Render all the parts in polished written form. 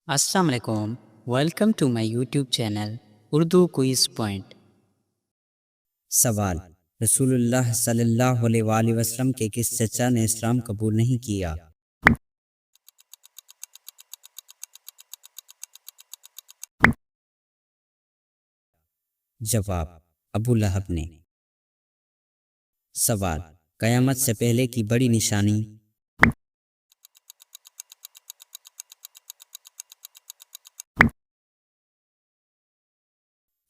السلام علیکم، welcome to my YouTube channel Urdu quiz point. سوال: رسول اللہ صلی اللہ علیہ وآلہ وسلم کے کس چچا نے اسلام قبول نہیں کیا؟ جواب: ابو لہب نے۔ سوال: قیامت سے پہلے کی بڑی نشانی؟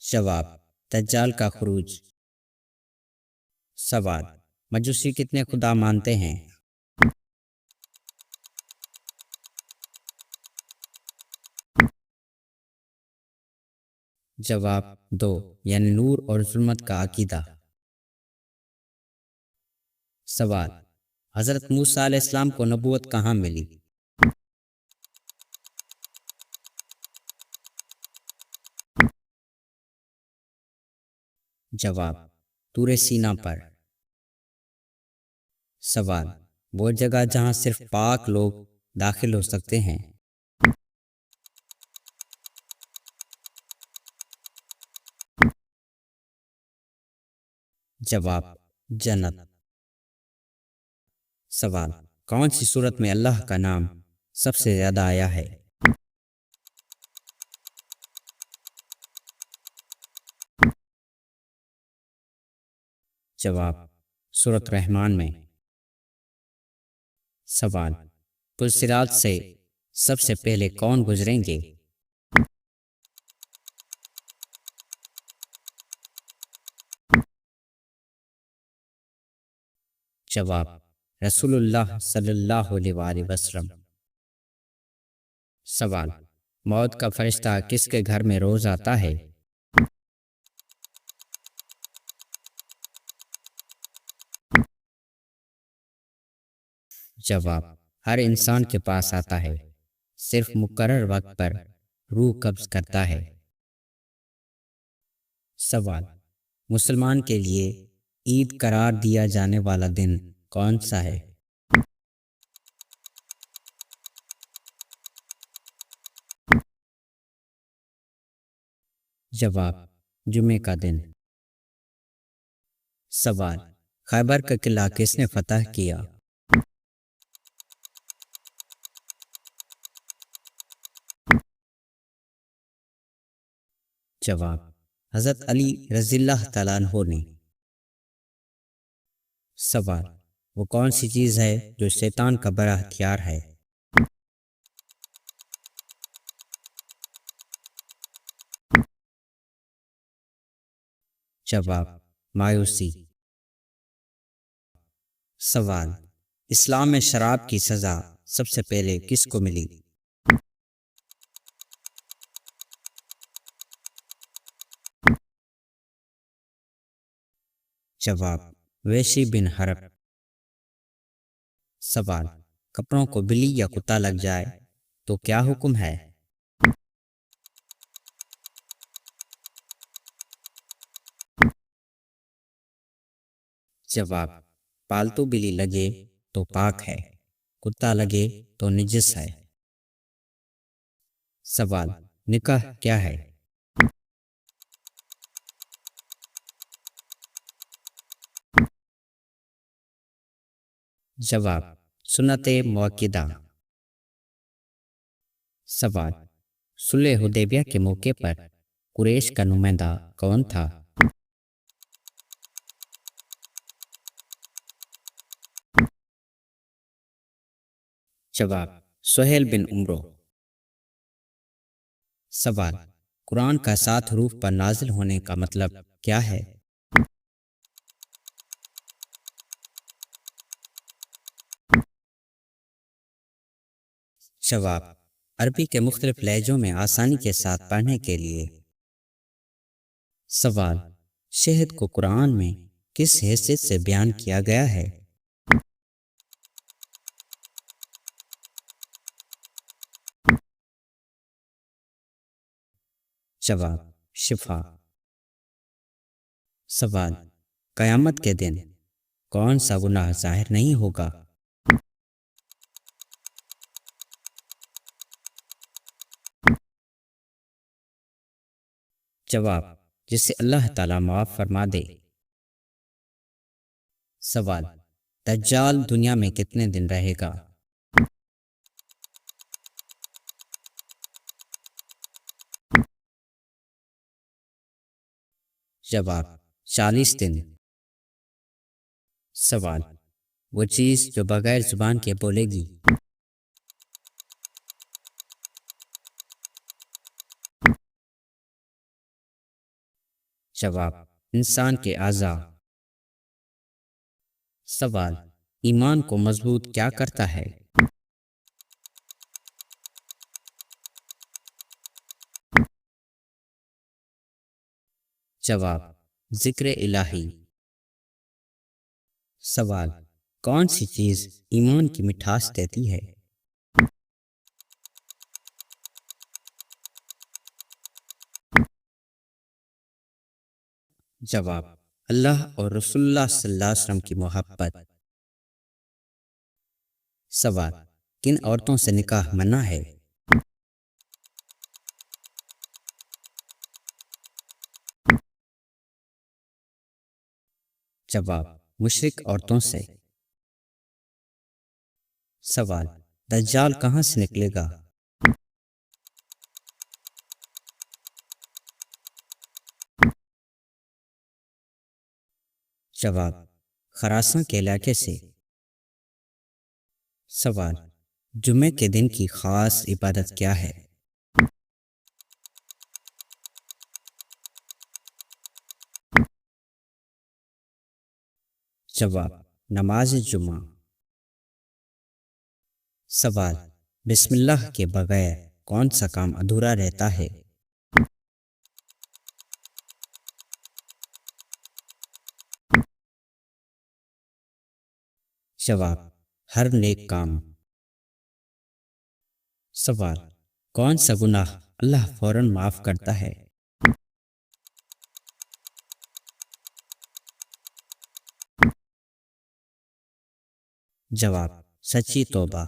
جواب: دجال کا خروج۔ سوال: مجوسی کتنے خدا مانتے ہیں؟ جواب: 2، یعنی نور اور ظلمت کا عقیدہ۔ سوال: حضرت موسیٰ علیہ السلام کو نبوت کہاں ملی؟ جواب: طور سینا پر۔ سوال: وہ جگہ جہاں صرف پاک لوگ داخل ہو سکتے ہیں؟ جواب: جنت۔ سوال: کون سی صورت میں اللہ کا نام سب سے زیادہ آیا ہے؟ جواب: سورۃ رحمان میں۔ سوال: پلصراط سے سب سے پہلے کون گزریں گے؟ جواب: رسول اللہ صلی اللہ علیہ وآلہ وسلم۔ سوال: موت کا فرشتہ کس کے گھر میں روز آتا ہے؟ جواب: ہر انسان کے پاس آتا ہے، صرف مقرر وقت پر روح قبض کرتا ہے۔ سوال: مسلمان کے لیے عید قرار دیا جانے والا دن کون سا ہے؟ جواب: جمعے کا دن۔ سوال: خیبر کا قلعہ کس نے فتح کیا؟ جواب: حضرت علی رضی اللہ تعالیٰ عنہ نے۔ سوال: وہ کون سی چیز ہے جو شیطان کا بڑا ہتھیار ہے؟ جواب: مایوسی۔ سوال: اسلام میں شراب کی سزا سب سے پہلے کس کو ملی؟ جواب: ویشی بن حرب۔ سوال: کپڑوں کو بلی یا کتا لگ جائے تو کیا حکم ہے؟ جواب: پالتو بلی لگے تو پاک ہے، کتا لگے تو نجس ہے۔ سوال: نکاح کیا ہے؟ جواب: سنت موقدہ۔ سوال: صلح حدیبیہ کے موقع پر قریش کا نمائندہ کون تھا؟ جواب: سہیل بن عمرو۔ سوال: قرآن کا 7 حروف پر نازل ہونے کا مطلب کیا ہے؟ جواب: عربی کے مختلف لہجوں میں آسانی کے ساتھ پڑھنے کے لیے۔ سوال: شہد کو قرآن میں کس حیثیت سے بیان کیا گیا ہے؟ جواب: شفا۔ سوال: قیامت کے دن کون سا گناہ ظاہر نہیں ہوگا؟ جواب: جسے اللہ تعالیٰ معاف فرما دے۔ سوال: دجال دنیا میں کتنے دن رہے گا؟ جواب: 40 دن۔ سوال: وہ چیز جو بغیر زبان کے بولے گی؟ جواب: انسان کے اعضاء۔ سوال: ایمان کو مضبوط کیا کرتا ہے؟ جواب: ذکر الہی۔ سوال: کون سی چیز ایمان کی مٹھاس دیتی ہے؟ جواب: اللہ اور رسول اللہ صلی اللہ علیہ وسلم کی محبت۔ سوال: کن عورتوں سے نکاح منع ہے؟ جواب: مشرک عورتوں سے۔ سوال: دجال کہاں سے نکلے گا؟ جواب: خراساں کے علاقے سے۔ سوال: جمعے کے دن کی خاص عبادت کیا ہے؟ جواب: نماز جمعہ۔ سوال: بسم اللہ کے بغیر کون سا کام ادھورا رہتا ہے؟ جواب: ہر نیک کام۔ سوال: کون سا گناہ اللہ فوراً معاف کرتا ہے؟ جواب: سچی توبہ۔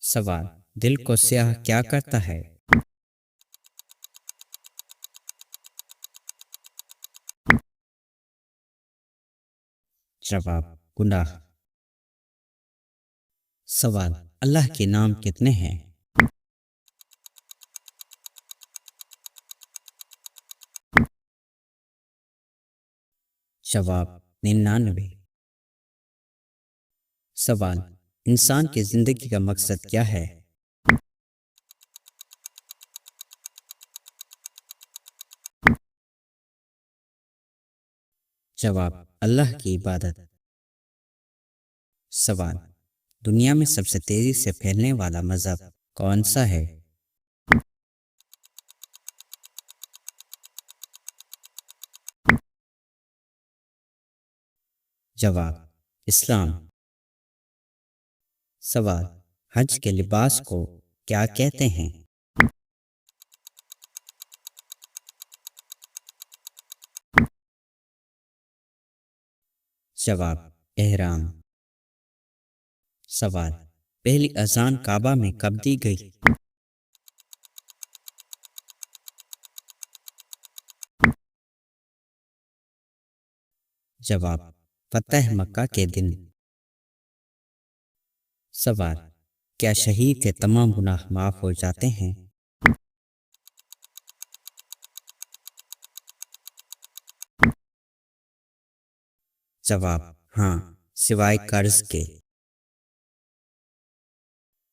سوال: دل کو سیاہ کیا کرتا ہے؟ جواب: گناہ۔ سوال: اللہ کے نام کتنے ہیں؟ جواب: 99۔ سوال: انسان کی زندگی کا مقصد کیا ہے؟ جواب: اللہ کی عبادت۔ سوال: دنیا میں سب سے تیزی سے پھیلنے والا مذہب کون سا ہے؟ جواب: اسلام۔ سوال: حج کے لباس کو کیا کہتے ہیں؟ جواب: احرام۔ سوال: پہلی اذان کعبہ میں کب دی گئی؟ جواب: فتح مکہ کے دن۔ سوال: کیا شہید کے تمام گناہ معاف ہو جاتے ہیں؟ جواب: ہاں، سوائے قرض کے۔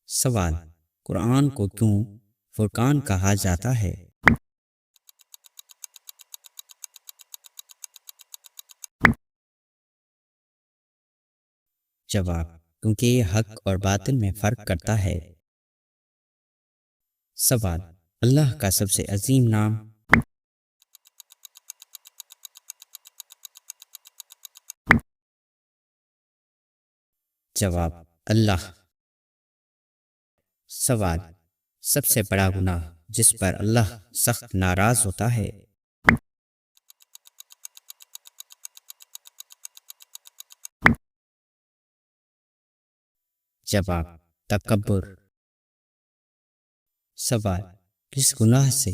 سوال: قرآن کو کیوں فرقان کہا جاتا ہے؟ جواب: کیونکہ یہ حق اور باطل میں فرق کرتا ہے۔ سوال: اللہ کا سب سے عظیم نام؟ جواب: اللہ۔ سوال: سب سے بڑا گناہ جس پر اللہ سخت ناراض ہوتا ہے؟ جواب: تکبر۔ سوال: کس گناہ سے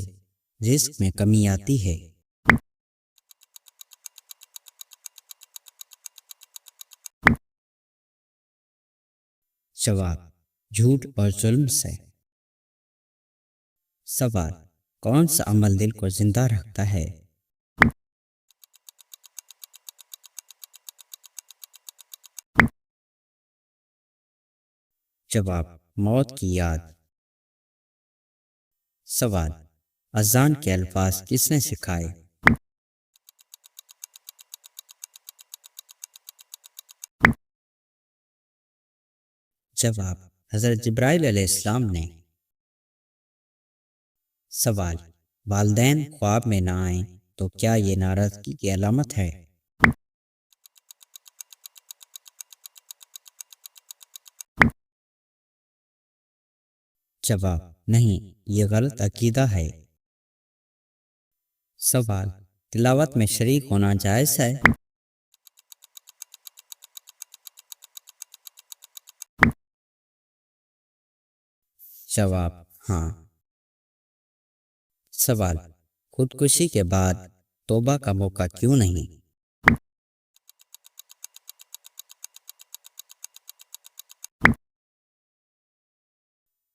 رزق میں کمی آتی ہے؟ جواب: جھوٹ اور ظلم سے۔ سوال: کون سا عمل دل کو زندہ رکھتا ہے؟ جواب: موت کی یاد۔ سوال: اذان کے الفاظ کس نے سکھائے؟ جواب: حضرت جبرائیل علیہ السلام نے۔ سوال: والدین خواب میں نہ آئیں تو کیا یہ ناراضگی کی علامت ہے؟ جواب: نہیں، یہ غلط عقیدہ ہے۔ سوال: تلاوت میں شریک ہونا جائز ہے؟ جواب: ہاں۔ سوال: خودکشی کے بعد توبہ کا موقع کیوں نہیں؟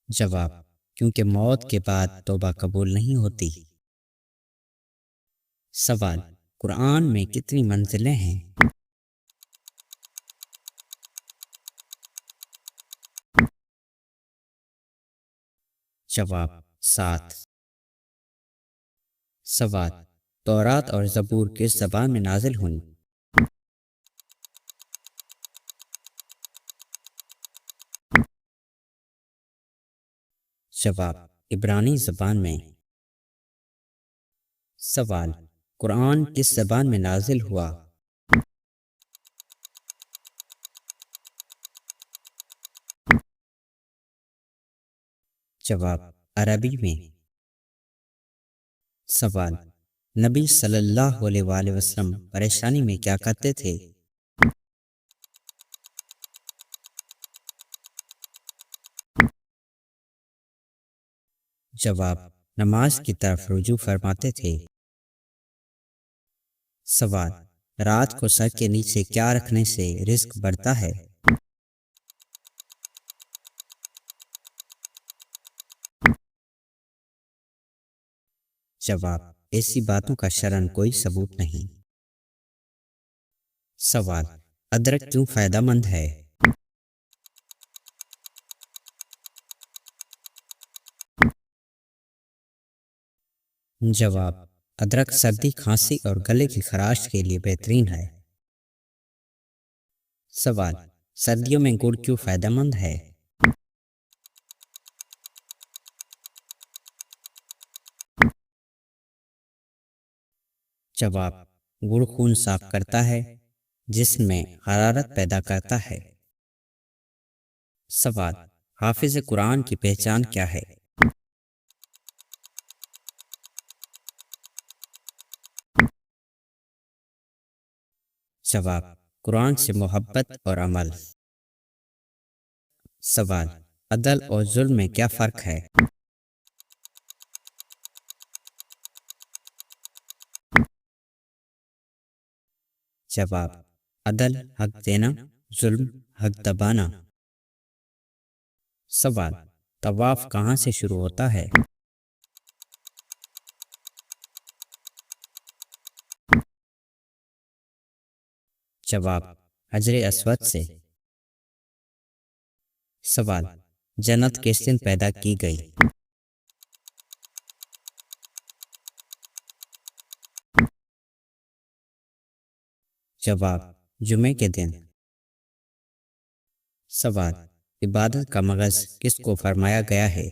جواب: کیونکہ موت کے بعد توبہ قبول نہیں ہوتی۔ سوال: قرآن میں کتنی منزلیں ہیں؟ جواب: 7۔ سوال: تورات اور زبور کس زبان میں نازل ہوئیں؟ جواب: عبرانی زبان میں۔ سوال: قرآن کس زبان میں نازل ہوا؟ جواب: عربی میں۔ سوال: نبی صلی اللہ علیہ وآلہ وسلم پریشانی میں کیا کرتے تھے؟ جواب: نماز کی طرف رجوع فرماتے تھے۔ سوال: رات کو سر کے نیچے کیا رکھنے سے رزق بڑھتا ہے؟ جواب: ایسی باتوں کا شرعاً کوئی ثبوت نہیں۔ سوال: ادرک کیوں فائدہ مند ہے؟ جواب: ادرک سردی، کھانسی اور گلے کی خراش کے لیے بہترین ہے۔ سوال: سردیوں میں گڑ کیوں فائدہ مند ہے؟ جواب: گڑ خون صاف کرتا ہے، جسم میں حرارت پیدا کرتا ہے۔ سوال: حافظ قرآن کی پہچان کیا ہے؟ جواب: قرآن سے محبت اور عمل۔ سوال: عدل اور ظلم میں کیا فرق ہے؟ جواب: عدل حق دینا، ظلم حق دبانا۔ سوال: طواف کہاں سے شروع ہوتا ہے؟ جواب: حجر اسود سے۔ سوال: جنت کس دن پیدا کی گئی؟ جواب: جمعے کے دن۔ سوال: عبادت کا مغز کس کو فرمایا گیا ہے؟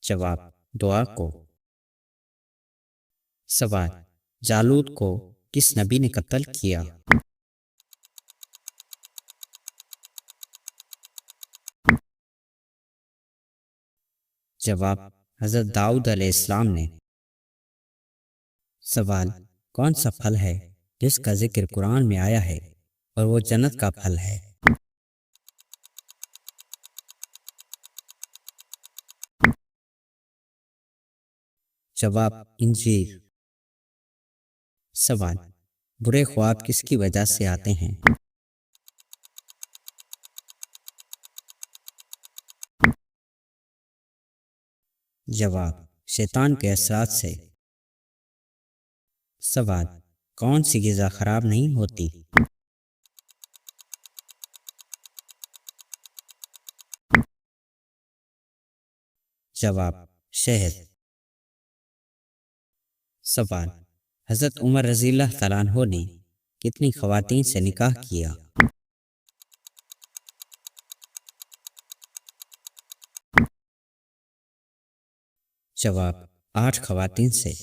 جواب: دعا کو۔ سوال: جالوت کو کس نبی نے قتل کیا؟ جواب: حضرت داؤد علیہ السلام نے۔ سوال: کون سا پھل ہے جس کا ذکر قرآن میں آیا ہے اور وہ جنت کا پھل ہے؟ جواب انجیر۔ سوال، برے خواب کس کی وجہ سے آتے ہیں؟ جواب شیطان کے اثرات سے۔ سوال، کون سی غذا خراب نہیں ہوتی؟ جواب شہد۔ سوال، حضرت عمر رضی اللہ تعالیٰ عنہ نے کتنی خواتین سے نکاح کیا؟ جواب 8 خواتین سے۔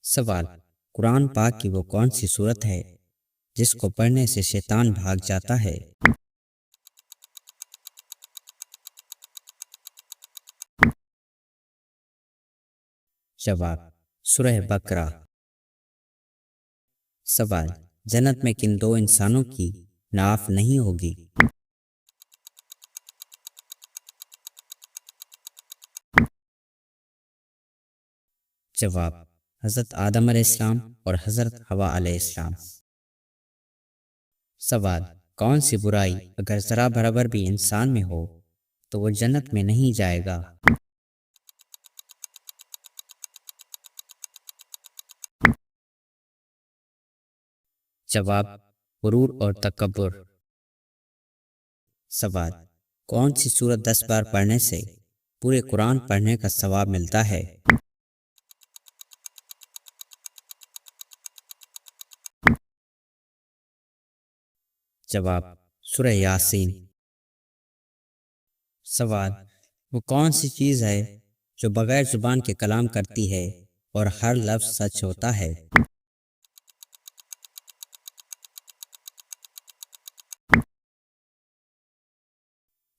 سوال، قرآن پاک کی وہ کون سی سورت ہے جس کو پڑھنے سے شیطان بھاگ جاتا ہے؟ جواب سورہ بقرہ۔ سوال، جنت میں کن 2 انسانوں کی نعت نہیں ہوگی؟ جواب حضرت آدم علیہ السلام اور حضرت حوا علیہ السلام۔ سوال، کون سی برائی اگر ذرا برابر بھی انسان میں ہو تو وہ جنت میں نہیں جائے گا؟ جواب غرور اور تکبر۔ سوال، کون سی سورت 10 بار پڑھنے سے پورے قرآن پڑھنے کا ثواب ملتا ہے؟ جواب سورہ یاسین۔ سوال، وہ کون سی چیز ہے جو بغیر زبان کے کلام کرتی ہے اور ہر لفظ سچ ہوتا ہے؟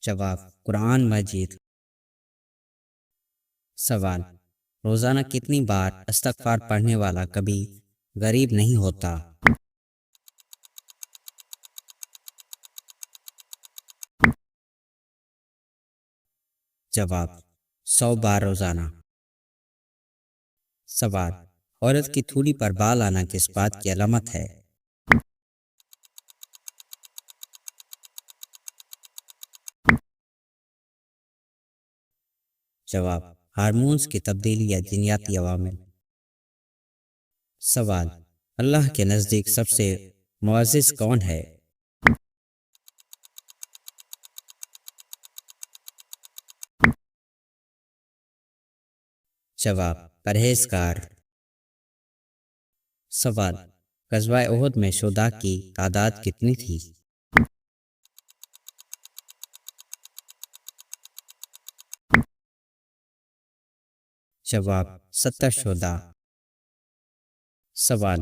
جواب قرآن مجید۔ سوال، روزانہ کتنی بار استغفار پڑھنے والا کبھی غریب نہیں ہوتا؟ جواب 100 بار روزانہ۔ سوال، عورت کی تھوڑی پر بال آنا کس بات کی علامت ہے؟ جواب ہارمونز کی تبدیلی یا جنیاتی عوامل۔ سوال، اللہ کے نزدیک سب سے معزز کون ہے؟ جواب پرہیزگار۔ سوال، غزوہ احد میں شہداء کی تعداد کتنی تھی؟ جواب 70 شہداء۔ سوال،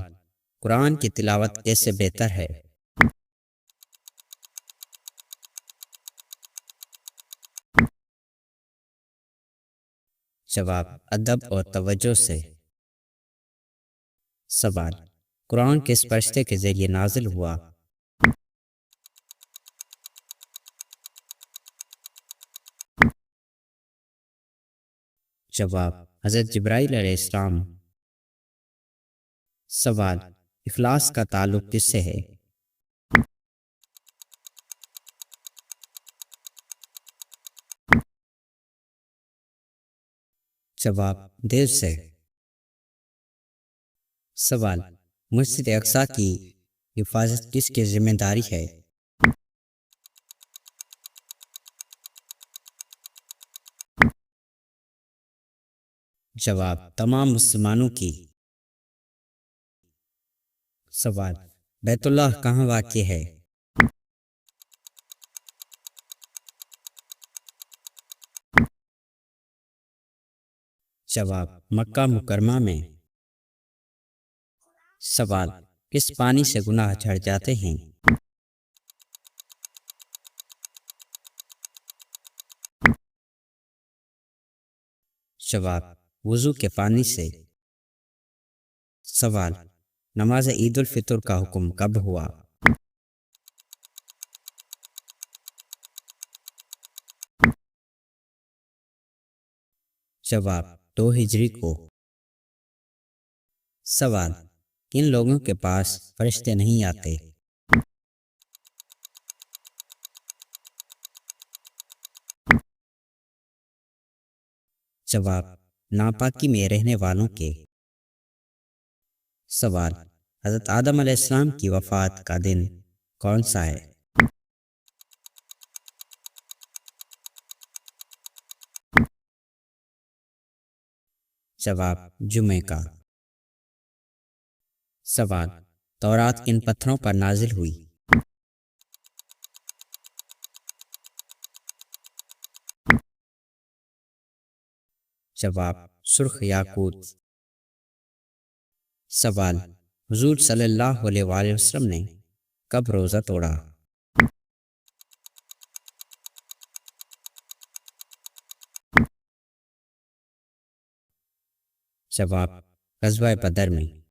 قرآن کی تلاوت کیسے بہتر ہے؟ جواب ادب اور توجہ سے۔ سوال، قرآن کس فرشتے کے ذریعے نازل ہوا؟ جواب حضرت جبرائیل علیہ السلام۔ سوال، اخلاص کا تعلق کس سے ہے؟ جواب دل سے۔ سوال، مسجد اقصی کی حفاظت کس کی ذمہ داری ہے؟ جواب تمام مسلمانوں کی۔ سوال، بیت اللہ کہاں واقع ہے؟ جواب مکہ مکرمہ میں۔ سوال، کس پانی سے گناہ جھڑ جاتے ہیں؟ جواب وضو کے پانی سے۔ سوال، نماز عید الفطر کا حکم کب ہوا؟ جواب 2 ہجری کو۔ سوال: کن لوگوں کے پاس فرشتے نہیں آتے؟ جواب: ناپاکی میں رہنے والوں کے۔ سوال: حضرت آدم علیہ السلام کی وفات کا دن کون سا ہے؟ جواب: جمعہ کا۔ سوال: تورات کن پتھروں پر نازل ہوئی؟ جواب: سرخ یاقوت۔ سوال: حضور صلی اللہ علیہ وآلہ وسلم نے کب روزہ توڑا؟ جواب: غزوہ بدر میں۔